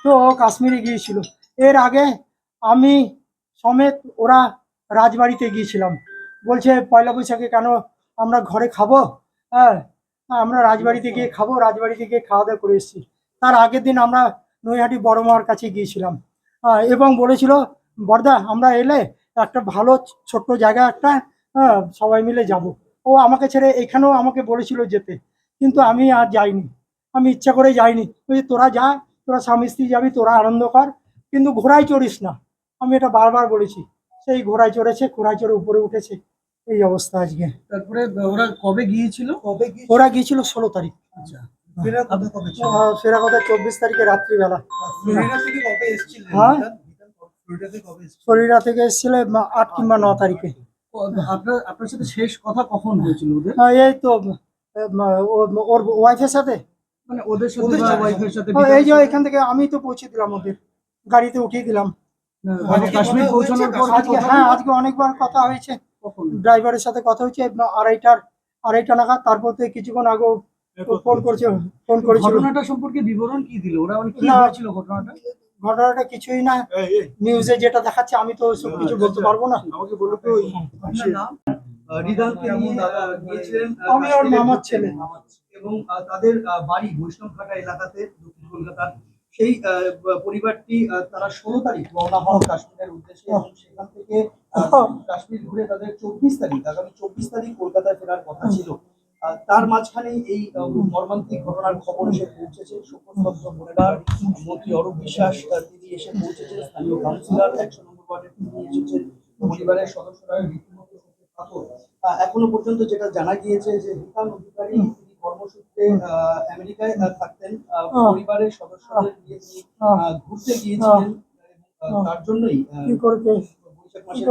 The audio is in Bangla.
তো ও কাশ্মীরে গিয়েছিল। এর আগে আমি সমেত ওরা রাজবাড়িতে গিয়েছিলাম। বলছে পয়লা বৈশাখে কেন আমরা ঘরে খাবো? হ্যাঁ, আমরা রাজবাড়িতে গিয়ে খাবো, রাজবাড়িতে গিয়ে খাওয়া দাওয়া করে এসেছি। তার আগের দিন আমরা নৈহাটি বড় মার কাছে গিয়েছিলাম, এবং বলেছিল বড়দা আমরা এলে একটা ভালো ছোট্ট জায়গা একটা, সবাই মিলে যাব। ও আমাকে ছেড়ে এখানেও আমাকে বলেছিল যেতে, কিন্তু আমি আর যাইনি। আমি ইচ্ছা করে যাইনি। ওই যে তোরা যা, তোরা স্বামী স্ত্রী যাবি, তোরা আনন্দ কর, কিন্তু ঘোড়ায় চড়িস না। আমি এটা বারবার বলেছি। সেই ঘোড়ায় চড়েছে, ঘোড়ায় চড়ে উপরে উঠেছে, এই অবস্থা আজকে। তারপরে ওরা কবে গিয়েছিল? ওরা গিয়েছিল 16 তারিখ। আচ্ছা, ফেরা কথা 24 তারিখে রাত্রিবেলা। হ্যাঁ, ফরিদা থেকে এসেছিল 8 কিংবা 9 তারিখে। আপনার সাথে শেষ কথা কখন হয়েছিল ওদের? এই তো ওর ওয়াইফের সাথে, মানে ওদের সাথে বা ওয়াইফের সাথে? এই যে এখান থেকে আমি তো পৌঁছে দিলাম, ওদের গাড়িতে উঠিয়ে দিলাম। কাশ্মীর পৌঁছানোর পর আজকে, হ্যাঁ আজকে অনেকবার কথা হয়েছে। ড্রাইভারের সাথে কথা হয়েছে 2:30 নাগাদ। তারপর থেকে কিছুক্ষণ আগে ফোন করেছিল। ঘটনাটা সম্পর্কে বিবরণ কি দিল ওরা? মানে কি হয়েছিল ঘটনাটা? ঘটনাটা কিছুই না, নিউজে যেটা দেখাচ্ছে, আমি তো সব কিছু বলতে পারবো না। আমাকে বলো তো আপনার নাম? রিদালকে নিয়ে গিয়েছিলেন, আমি ওর মামার ছেলে। এবং তাদের বাড়ি বৈষ্ণবঘাটা এলাকাতে, দক্ষিণ কলকাতার। সেই পরিবারটি তারা 16 তারিখ রওনা হন কাশ্মীরের উদ্দেশ্যে, এবং সেখান থেকে কাশ্মীর ঘুরে তাদের 24 তারিখ, আগামী 24 তারিখ কলকাতায় ফেরার কথা ছিল। তার মাঝখানে এই মর্মান্তিক ঘটনার খবর এসে পৌঁছেছে। শোকস্তব্ধ পরিবার, মন্ত্রী অরূপ বিশ্বাস তিনি এসে পৌঁছেছেন, স্থানীয় কাউন্সিলর 100 নম্বর ওয়ার্ডের তিনি এসেছেন, পরিবারের সদস্যরা রীতিমতো পাথর। এখনো পর্যন্ত যেটা জানা গিয়েছে যে হিতান অধিকারী তিনি কর্মসূত্রে আমেরিকায় থাকতেন, পরিবারের সদস্যদের নিয়ে তিনি ঘুরতে গিয়েছিলেন, তার জন্যই বৈশাখ মাসে